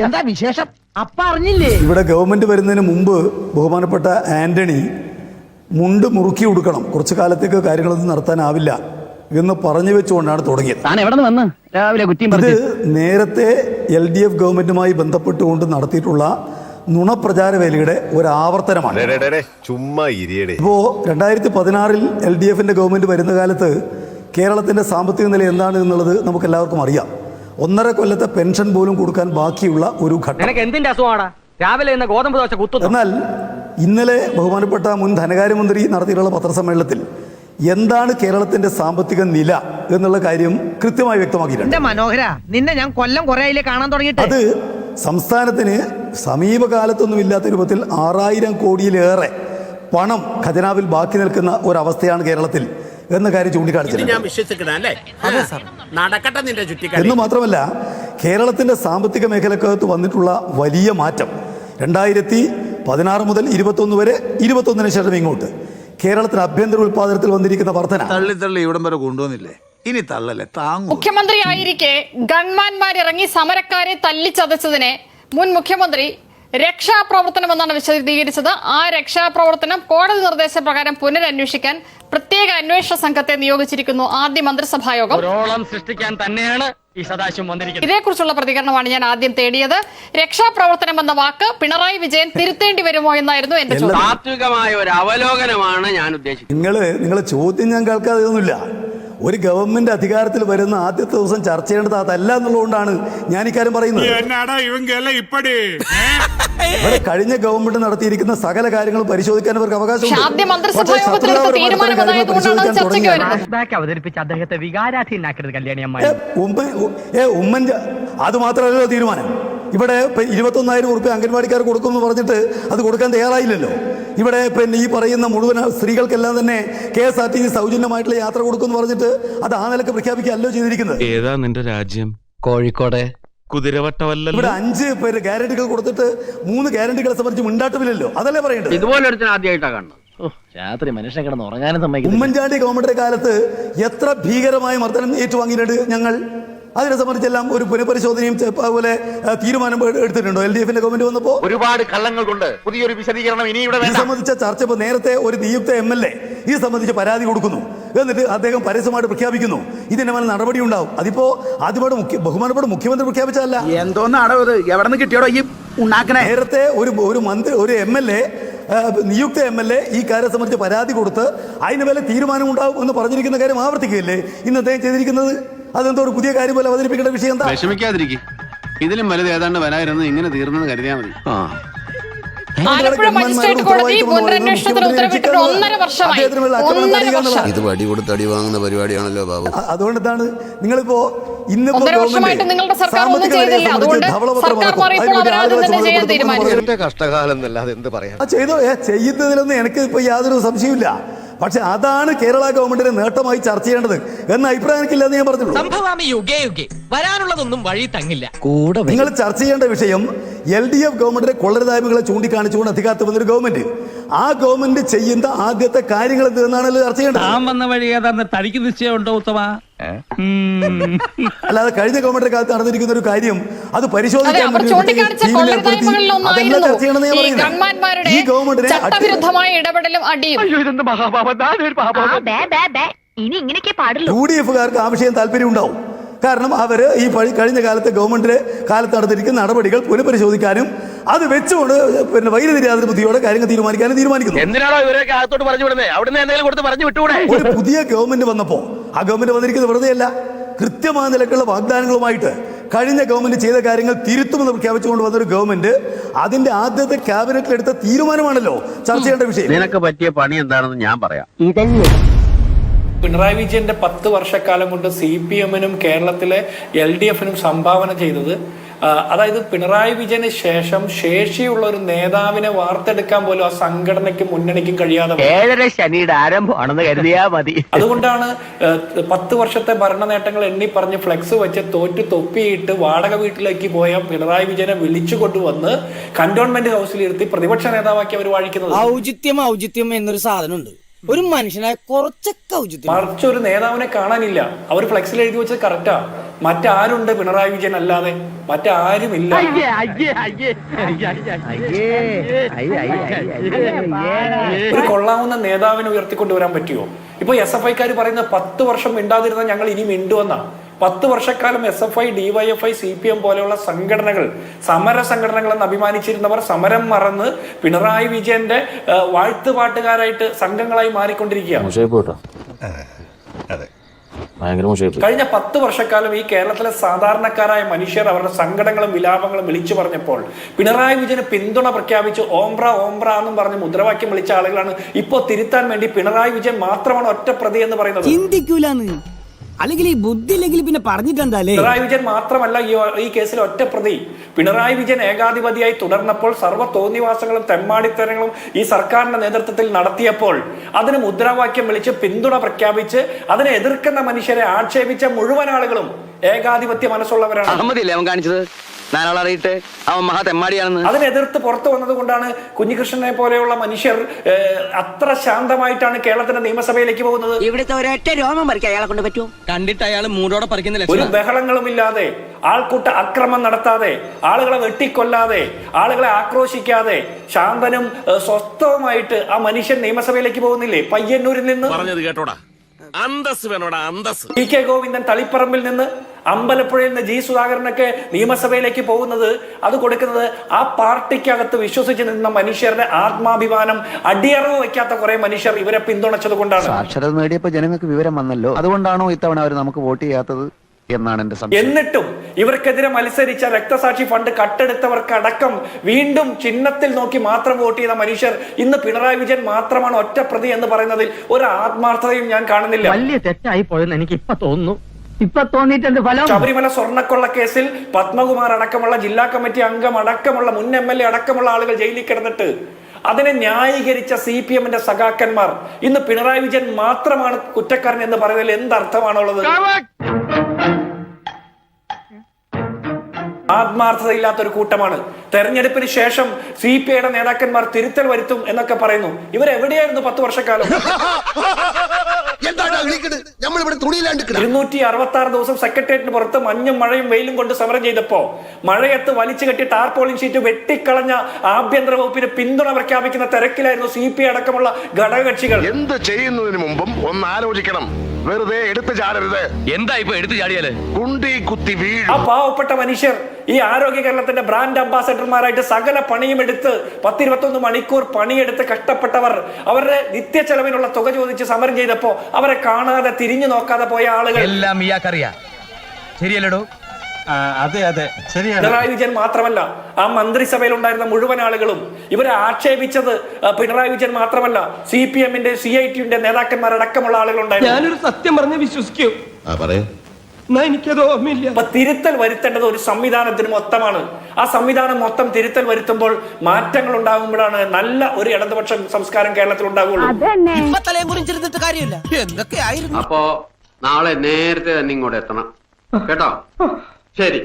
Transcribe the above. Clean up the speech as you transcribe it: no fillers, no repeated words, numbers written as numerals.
എന്താ വിശേഷം? അപ്പ അറിഞ്ഞില്ലേ? ഇവിടെ ഗവൺമെന്റ് വരുന്നതിന് മുമ്പ് ബഹുമാനപ്പെട്ട ആന്റണി മുണ്ട് മുറുക്കി കൊടുക്കണം, കുറച്ചു കാലത്തേക്ക് കാര്യങ്ങളൊന്നും നടത്താനാവില്ല എന്ന് പറഞ്ഞു വെച്ചുകൊണ്ടാണ് തുടങ്ങിയത്. ഇത് നേരത്തെ LDF ഗവൺമെന്റുമായി ബന്ധപ്പെട്ടുകൊണ്ട് നടത്തിയിട്ടുള്ള നുണപ്രചാരവേലയുടെ ഒരു ആവർത്തനമാണ്. ഇപ്പോ 2016 LDFന്റെ ഗവൺമെന്റ് വരുന്ന കാലത്ത് കേരളത്തിന്റെ സാമ്പത്തിക നില എന്താണ് എന്നുള്ളത് നമുക്ക് എല്ലാവർക്കും അറിയാം. 1.5 കൊല്ലത്തെ പെൻഷൻ പോലും കൊടുക്കാൻ ബാക്കിയുള്ള ഒരു ഘട്ടം. എന്നാൽ ഇന്നലെ ബഹുമാനപ്പെട്ട മുൻ ധനകാര്യമന്ത്രി നടത്തിയിട്ടുള്ള പത്രസമ്മേളനത്തിൽ എന്താണ് കേരളത്തിന്റെ സാമ്പത്തിക നില എന്നുള്ള കാര്യം കൃത്യമായി വ്യക്തമാക്കിയിട്ടുണ്ട്. മനോഹര, നിന്നെ ഞാൻ കൊല്ലം കുറേ കാണാൻ തുടങ്ങിയിട്ട്. അത് സംസ്ഥാനത്തിന് സമീപകാലത്തൊന്നും ഇല്ലാത്ത രൂപത്തിൽ 6000 കോടിയിലേറെ പണം ഖജനാവിൽ ബാക്കി നിൽക്കുന്ന ഒരവസ്ഥയാണ് കേരളത്തിൽ എന്ന കാര്യം ചൂണ്ടിക്കാണിച്ചിട്ടുണ്ട്. എന്ന് മാത്രമല്ല, കേരളത്തിന്റെ സാമ്പത്തിക മേഖലക്കകത്ത് വന്നിട്ടുള്ള വലിയ മാറ്റം 2016 മുതൽ 21 വരെ, 21 ശേഷം ഇങ്ങോട്ട് കേരളത്തിന് ആഭ്യന്തര ഉൽപാദനത്തിൽ വന്നിരിക്കുന്ന വർധന തള്ളി ഇവിടം വരെ കൊണ്ടുവന്നില്ലേ? ഇനി തള്ളല്ലേ താങ്ങും. മുഖ്യമന്ത്രിയായിരിക്കെ ഗൺമാൻമാരിറങ്ങി സമരക്കാരെ തല്ലിച്ചതച്ചതിനെ മുൻ മുഖ്യമന്ത്രി രക്ഷാപ്രവർത്തനമെന്നാണ് വിശദീകരിച്ചത്. ആ രക്ഷാപ്രവർത്തനം കോടതി നിർദ്ദേശപ്രകാരം പുനരന്വേഷിക്കാൻ പ്രത്യേക അന്വേഷണ സംഘത്തെ നിയോഗിച്ചിരിക്കുന്നു. ആദ്യ മന്ത്രിസഭാ യോഗം സൃഷ്ടിക്കാൻ തന്നെയാണ് ഈ സദാശിവം വന്നിരിക്കുന്നത്. ഇതേക്കുറിച്ചുള്ള പ്രതികരണമാണ് ഞാൻ ആദ്യം തേടിയത്. രക്ഷാപ്രവർത്തനം എന്ന വാക്ക് പിണറായി വിജയൻ തിരുത്തേണ്ടി വരുമോ എന്നായിരുന്നു എന്റെ ചോദ്യം. താത്വികമായ ഒരു അവലോകനമാണ് ഞാൻ ഉദ്ദേശിക്കുന്നത്. നിങ്ങളെ ചോദ്യം ഞാൻ കേൾക്കാതെയൊന്നുമില്ല. ഒരു ഗവൺമെന്റ് അധികാരത്തിൽ വരുന്ന ആദ്യത്തെ ദിവസം ചർച്ച ചെയ്യേണ്ടത് അതല്ല എന്നുള്ളതുകൊണ്ടാണ് ഞാൻ ഇക്കാര്യം പറയുന്നത്. ഇവിടെ കഴിഞ്ഞ ഗവൺമെന്റ് നടത്തിയിരിക്കുന്ന സകല കാര്യങ്ങളും പരിശോധിക്കാൻ അവർക്ക് അവകാശമുണ്ട്. അത് മാത്രമല്ലല്ലോ തീരുമാനം. ഇവിടെ 21,000 ഉറുപ്പിക അംഗൻവാടിക്കാർ കൊടുക്കുമെന്ന് പറഞ്ഞിട്ട് അത് കൊടുക്കാൻ തയ്യാറായില്ലല്ലോ. ഇവിടെ ഈ പറയുന്ന മുഴുവൻ സ്ത്രീകൾക്കെല്ലാം തന്നെ KSRTC സൗജന്യമായിട്ടുള്ള യാത്ര കൊടുക്കുമെന്ന് പറഞ്ഞിട്ട് അത് ആ നിലക്ക് പ്രഖ്യാപിക്കുകയല്ലോ ചെയ്തിരിക്കുന്നത്. ഏതാ നിന്റെ രാജ്യം? കോഴിക്കോട്. കുതിരവട്ടമല്ലല്ലോ. ഇവിടെ 5 പേര് ഗ്യാരണ്ടികൾ കൊടുത്തിട്ട് 3 ഗ്യാരണ്ടികളെ സംബന്ധിച്ച് മിണ്ടാട്ടമില്ലല്ലോ. അതല്ലേ പറയേണ്ടത്. ഇതുപോലെ ആദ്യമായിട്ടാണ് കാണുന്നത്. രാത്രി മനുഷ്യൻ കിടന്ന് ഉറങ്ങാനും സമ്മതിക്കും. ഉമ്മൻചാണ്ടി ഗവൺമെന്റിന്റെ കാലത്ത് എത്ര ഭീകരമായ മർദ്ദനം ഏറ്റുവാങ്ങിയിട്ടുണ്ട് ഞങ്ങൾ. അതിനെ സംബന്ധിച്ചെല്ലാം ഒരു പുനഃപരിശോധനയും അതുപോലെ തീരുമാനം എടുത്തിട്ടുണ്ടോ LDFന്റെ ഗവൺമെന്റ് വന്നപ്പോ? ഒരുപാട് കള്ളങ്ങൾ കൊണ്ട് പുതിയൊരു വിശദീകരണം ഇനി ഇവിടെ ഇത് സംബന്ധിച്ച ചർച്ച ഇപ്പൊ നേരത്തെ ഒരു നിയുക്ത MLA ഇത് സംബന്ധിച്ച് പരാതി കൊടുക്കുന്നു, എന്നിട്ട് അദ്ദേഹം പരസ്യമായിട്ട് പ്രഖ്യാപിക്കുന്നു ഇതിന്റെ മേലെ നടപടി ഉണ്ടാവും. അതിപ്പോ ആദ്യമായിട്ട് ബഹുമാനപ്പെട്ട മുഖ്യമന്ത്രി പ്രഖ്യാപിച്ചതല്ല. എന്തോന്നാണോ ഇത്? എവിടെ നിന്ന് കിട്ടിയോടോ ഈ ഉണ്ടാക്കണേ? നേരത്തെ ഒരു MLA നിയുക്ത MLA ഈ കാര്യം സംബന്ധിച്ച് പരാതി കൊടുത്ത് അതിന് മേലെ തീരുമാനം ഉണ്ടാവും എന്ന് പറഞ്ഞിരിക്കുന്ന കാര്യം ആവർത്തിക്കുകയല്ലേ ഇന്ന് അദ്ദേഹം ചെയ്തിരിക്കുന്നത്? അതെന്തോ ഒരു പുതിയ കാര്യം പോലെ അവതരിപ്പിക്കേണ്ട വിഷയം എന്താ? വിഷമിക്കാതിരിക്കും. ഇതിലും വലുത് ഏതാണ്ട് വരായിരുന്നു. ഇങ്ങനെ തീർന്നെന്ന് കരുതിയാൽ മതി. ആലപ്പുഴ മജിസ്ട്രേറ്റ് കോടതി പുനരന്വേഷണത്തിന് ഉത്തരവിട്ടിട്ട് 1.5 വർഷമായി. ഇത് വടി കൊടുത്ത് അടി വാങ്ങുന്ന പരിപാടിയാണല്ലോ ബാബു. അതുകൊണ്ട് എന്താണ് നിങ്ങളിപ്പോ ഇന്നിപ്പോ 1.5 വർഷമായിട്ട് നിങ്ങളുടെ സർക്കാർ ഒന്നും ചെയ്തില്ല. അതുകൊണ്ട് സർക്കാർ മാറിയപ്പോൾ അവരാദ്യം തന്നെ ചെയ്യാൻ തീരുമാനിച്ചു. കഷ്ടകാലം എന്നല്ലാതെ എന്ത് പറയാം. ചെയ്തോ ചെയ്യുന്നതിലൊന്നും എനിക്ക് ഇപ്പൊ യാതൊരു സംശയമില്ല. പക്ഷെ അതാണ് കേരള ഗവൺമെന്റിന് നേട്ടമായി ചർച്ച ചെയ്യേണ്ടത് എന്ന അഭിപ്രായം എനിക്കില്ലെന്ന് ഞാൻ പറഞ്ഞുള്ളൂ. വരാനുള്ളതൊന്നും വഴി തങ്ങില്ല. നിങ്ങൾ ചർച്ച ചെയ്യേണ്ട വിഷയം LDF ഗവൺമെന്റിന്റെ കൊള്ളരുതായ്മകളെ ചൂണ്ടിക്കാണിച്ചുകൊണ്ട് അധികാരത്തിൽ വന്നൊരു ഗവൺമെന്റ്, ആ ഗവൺമെന്റ് ചെയ്യുന്ന ആദ്യത്തെ കാര്യങ്ങൾ എന്തെന്നാണല്ലോ ചർച്ച ചെയ്യേണ്ടത്. വന്ന വഴി ഏതാണ്ട് തനിക്ക് നിശ്ചയമുണ്ടോ ഉത്തമ? അല്ലാതെ കഴിഞ്ഞ ഗവൺമെന്റിന്റെ കാലത്ത് നടന്നിരിക്കുന്ന ഒരു കാര്യം അത് പരിശോധിക്കാൻ ഈ ഗവൺമെന്റിനെ ചട്ടവിരുദ്ധമായ ഇടപെടലും അടിയും UDFകാർക്ക് ആ വിഷയം താല്പര്യം ഉണ്ടാവും. കാരണം അവര് ഈ കഴിഞ്ഞ കാലത്തെ ഗവൺമെന്റിന്റെ കാലത്ത് നടത്തിയിരിക്കുന്ന നടപടികൾ പുനഃപരിശോധിക്കാനും അത് വെച്ചുകൊണ്ട് വൈദ്യുതിരാത്രി ബുദ്ധിയോടെ കാര്യങ്ങൾ തീരുമാനിക്കാനും തീരുമാനിക്കുന്നു. ഒരു പുതിയ ഗവൺമെന്റ് വന്നപ്പോ ആ ഗവൺമെന്റ് വന്നിരിക്കുന്നത് വെറുതെയല്ല, കൃത്യമായ നിലക്കുള്ള വാഗ്ദാനങ്ങളുമായിട്ട് കഴിഞ്ഞ ഗവൺമെന്റ് ചെയ്ത കാര്യങ്ങൾ തിരുത്തുമെന്ന് പ്രഖ്യാപിച്ചുകൊണ്ട് വന്നൊരു ഗവൺമെന്റ് അതിന്റെ ആദ്യത്തെ ക്യാബിനറ്റിൽ എടുത്ത തീരുമാനമാണല്ലോ ചർച്ച ചെയ്യേണ്ട വിഷയം. നിനക്ക് പറ്റിയ പണി എന്താണെന്ന് ഞാൻ പറയാം. പിണറായി വിജയന്റെ 10 വർഷക്കാലം കൊണ്ട് CPM-നും കേരളത്തിലെ LDF-നും സംഭാവന ചെയ്തത്, അതായത് പിണറായി വിജയന് ശേഷം ശേഷിയുള്ള ഒരു നേതാവിനെ വാർത്തെടുക്കാൻ പോലും ആ സംഘടനയ്ക്കും മുന്നണിക്കും കഴിയാതെ ശനിയുടെ ആരംഭമാണെന്ന് കരുതിയാ മതി. അതുകൊണ്ടാണ് 10 വർഷത്തെ ഭരണ നേട്ടങ്ങൾ എണ്ണി പറഞ്ഞ് ഫ്ലെക്സ് വെച്ച് തോറ്റു തൊപ്പിയിട്ട് വാടക വീട്ടിലേക്ക് പോയ പിണറായി വിജയനെ വിളിച്ചു കൊണ്ടുവന്ന് കന്റോൺമെന്റ് ഹൗസിലിരുത്തി പ്രതിപക്ഷ നേതാവാക്കി അവർ വാഴിക്കുന്നത്. ഔചിത്യം എന്നൊരു സാധനമുണ്ട്. ഒരു മനുഷ്യനായ കുറച്ചൊക്കെ ഔചിത്യം. മറിച്ച് ഒരു നേതാവിനെ കാണാനില്ല. അവർ ഫ്ലെക്സിൽ എഴുതി വെച്ചത് കറക്റ്റാ. മറ്റാരുണ്ട് പിണറായി വിജയൻ അല്ലാതെ? മറ്റാരുമില്ല. ഒരു കൊള്ളാവുന്ന നേതാവിനെ ഉയർത്തിക്കൊണ്ടുവരാൻ പറ്റുമോ? ഇപ്പൊ SFIക്കാർ പറയുന്ന 10 വർഷം മിണ്ടാതിരുന്ന ഞങ്ങൾ ഇനി മിണ്ടുവെന്നാ. 10 വർഷക്കാലം SFI, DYFI, CPM പോലെയുള്ള സംഘടനകൾ, സമര സംഘടനകളെന്ന് അഭിമാനിച്ചിരുന്നവർ സമരം മറന്ന് പിണറായി വിജയന്റെ വാഴ്ത്തുപാട്ടുകാരായിട്ട് സംഘങ്ങളായി മാറിക്കൊണ്ടിരിക്കുകയാണ്. കഴിഞ്ഞ 10 വർഷക്കാലം ഈ കേരളത്തിലെ സാധാരണക്കാരായ മനുഷ്യർ അവരുടെ സങ്കടങ്ങളും വിലാപങ്ങളും വിളിച്ചു പറഞ്ഞപ്പോൾ പിണറായി വിജയന് പിന്തുണ പ്രഖ്യാപിച്ച് ഓംബ്ര ഓംബ്ര എന്നും പറഞ്ഞ് മുദ്രാവാക്യം വിളിച്ച ആളുകളാണ് ഇപ്പോ തിരുത്താൻ വേണ്ടി പിണറായി വിജയൻ മാത്രമാണ് ഒറ്റ പ്രതി എന്ന് പറയുന്നത്. അല്ലെങ്കിൽ ഈ ബുദ്ധി ഇല്ലെങ്കിൽ പിന്നെ പറഞ്ഞിട്ടെന്താലേ? പിണറായി വിജയൻ മാത്രമല്ല ഈ കേസിൽ ഒറ്റ പ്രതി. പിണറായി വിജയൻ ഏകാധിപതിയായി തുടർന്നപ്പോൾ സർവ്വ തോന്നിവാസങ്ങളും തെമ്മാടിത്തരങ്ങളും ഈ സർക്കാരിന്റെ നേതൃത്വത്തിൽ നടത്തിയപ്പോൾ അതിന് മുദ്രാവാക്യം വിളിച്ച് പിന്തുണ പ്രഖ്യാപിച്ച് അതിനെ എതിർക്കുന്ന മനുഷ്യരെ ആക്ഷേപിച്ച മുഴുവൻ ആളുകളും ഏകാധിപത്യ മനസ്സുള്ളവരാണ്. അഹമ്മദില്ലേ അവൻ കാണിച്ചത്? നാലാളറിയിട്ട് അവൻ മഹാ തെമ്മാടിയാണെന്ന്. അതിനെതിർത്ത് പുറത്തു വന്നത് കൊണ്ടാണ് കുഞ്ഞികൃഷ്ണനെ പോലെയുള്ള മനുഷ്യർ അത്ര ശാന്തമായിട്ടാണ് കേരളത്തിന്റെ നിയമസഭയിലേക്ക് പോകുന്നത്. ഇവിടുത്തെ ഒരൊറ്റ രോമം പറിക്കാൻ അയാളെ കൊണ്ട് പറ്റുമോ? കണ്ടിട്ട് അയാൾ മൂടോടെ പറിക്കുന്നില്ല. ഒരു ബഹളങ്ങളുമില്ലാതെ, ആൾക്കൂട്ട അക്രമം നടത്താതെ, ആളുകളെ വെട്ടിക്കൊല്ലാതെ, ആളുകളെ ആക്രോശിക്കാതെ ശാന്തനും സ്വസ്ഥവുമായിട്ട് ആ മനുഷ്യൻ നിയമസഭയിലേക്ക് പോകുന്നില്ലേ? പയ്യന്നൂരിൽ നിന്ന് പറഞ്ഞത് കേട്ടോടാ, അന്തസ് വേണോടാ, അന്തസ്. ടി.കെ. ഗോവിന്ദൻ തളിപ്പറമ്പിൽ നിന്ന്, അമ്പലപ്പുഴയിൽ നിന്ന് ജി. സുധാകരനൊക്കെ നിയമസഭയിലേക്ക് പോകുന്നത്, അത് കൊടുക്കുന്നത് ആ പാർട്ടിക്കകത്ത് വിശ്വസിച്ച് നിന്ന മനുഷ്യരുടെ ആത്മാഭിമാനം അടിയറവ് വയ്ക്കാത്ത കുറെ മനുഷ്യർ ഇവരെ പിന്തുണച്ചത് കൊണ്ടാണ്. സാക്ഷരത നേടിയപ്പോ ജനങ്ങൾക്ക് വിവരം വന്നല്ലോ, അതുകൊണ്ടാണോ ഇത്തവണ അവർ നമുക്ക് വോട്ട് ചെയ്യാത്തത് എന്നാണ് എന്റെ സംശയം. എന്നിട്ടും ഇവർക്കെതിരെ മത്സരിച്ച രക്തസാക്ഷി ഫണ്ട് കട്ടെടുത്തവർക്കടക്കം വീണ്ടും ചിഹ്നത്തിൽ നോക്കി മാത്രം വോട്ട് ചെയ്ത മനുഷ്യർ ഇന്ന് പിണറായി വിജയൻ മാത്രമാണ് ഒറ്റ പ്രതി എന്ന് പറയുന്നതിൽ ഒരു ആത്മാർത്ഥതയും ഞാൻ കാണുന്നില്ല. വലിയ തെറ്റായി പോയെന്ന് എനിക്ക് ഇപ്പൊ തോന്നുന്നു. ഇപ്പൊ തോന്നിയിട്ടുണ്ട് ഫലം. ശബരിമല സ്വർണ്ണക്കൊള്ള കേസിൽ പത്മകുമാർ അടക്കമുള്ള ജില്ലാ കമ്മിറ്റി അംഗം അടക്കമുള്ള മുൻ MLA അടക്കമുള്ള ആളുകൾ ജയിലിൽ കിടന്നിട്ട് അതിനെ ന്യായീകരിച്ച CPMന്റെ സഖാക്കന്മാർ ഇന്ന് പിണറായി വിജയൻ മാത്രമാണ് കുറ്റക്കാരൻ എന്ന് പറയുന്നതിൽ എന്തർത്ഥമാണുള്ളത്? ആത്മാർത്ഥതയില്ലാത്തൊരു കൂട്ടമാണ്. തെരഞ്ഞെടുപ്പിന് ശേഷം CPIയുടെ നേതാക്കന്മാർ തിരുത്തൽ വരുത്തും എന്നൊക്കെ പറയുന്നു. ഇവരെവിടെയായിരുന്നു 10 വർഷക്കാലം? 266 ദിവസം സെക്രട്ടേറിയറ്റിന് പുറത്ത് മഞ്ഞും മഴയും വെയിലും കൊണ്ട് സമരം ചെയ്തപ്പോ മഴയത്ത് വലിച്ചു കെട്ടി ടാർപോളിൻ ഷീറ്റ് വെട്ടിക്കളഞ്ഞ ആഭ്യന്തര വകുപ്പിന് പിന്തുണ പ്രഖ്യാപിക്കുന്ന തിരക്കിലായിരുന്നു CPI അടക്കമുള്ള ഘടകകക്ഷികൾ. എന്ത് ചെയ്യുന്നതിന് മുമ്പും ഒന്ന് ആലോചിക്കണം. വെറുതെ എടുത്തു ചാടരുത്. എന്താ ഇപ്പൊ എടുത്തു ചാടിയാല് കുണ്ടി കുത്തി വീഴും. ആ പാവപ്പെട്ട മനുഷ്യർ ഈ ആരോഗ്യ കേരളത്തിന്റെ ബ്രാൻഡ് അംബാസഡർമാരായിട്ട് സകല പണിയും എടുത്ത് 10-21 മണിക്കൂർ പണിയെടുത്ത് കഷ്ടപ്പെട്ടവർ അവരുടെ നിത്യ ചെലവിനുള്ള തുക ചോദിച്ച് സമരം ചെയ്തപ്പോ അവരെ കാണാതെ തിരിഞ്ഞു നോക്കാതെ പോയ ആളുകൾ എല്ലാം ഇയാൾക്കറിയാം. ശരിയല്ലടോ? അതെ അതെ ശരിയാണ്. പിണറായി വിജയൻ മാത്രമല്ല, ആ മന്ത്രിസഭയിൽ ഉണ്ടായിരുന്ന മുഴുവൻ ആളുകളും ഇവരെ ആക്ഷേപിച്ചത് പിണറായി വിജയൻ മാത്രമല്ല, CPMന്റെ CITയുടെ നേതാക്കന്മാരടക്കമുള്ള ആളുകളുണ്ടായിരുന്നു. ഞാനൊരു സത്യം പറഞ്ഞ് വിശ്വസിക്കൂ. എനിക്കത് ഓർമ്മയില്ല. അപ്പൊ തിരുത്തൽ വരുത്തേണ്ടത് ഒരു സംവിധാനത്തിന് മൊത്തമാണ്. ആ സംവിധാനം മൊത്തം തിരുത്തൽ വരുത്തുമ്പോൾ മാറ്റങ്ങൾ ഉണ്ടാകുമ്പോഴാണ് നല്ല ഒരു ഇടതുപക്ഷ സംസ്കാരം കേരളത്തിൽ ഉണ്ടാവുകയുള്ളൂ. അപ്പോ നാളെ നേരത്തെ തന്നെ ഇങ്ങോട്ട് എത്തണം കേട്ടോ. ശരി.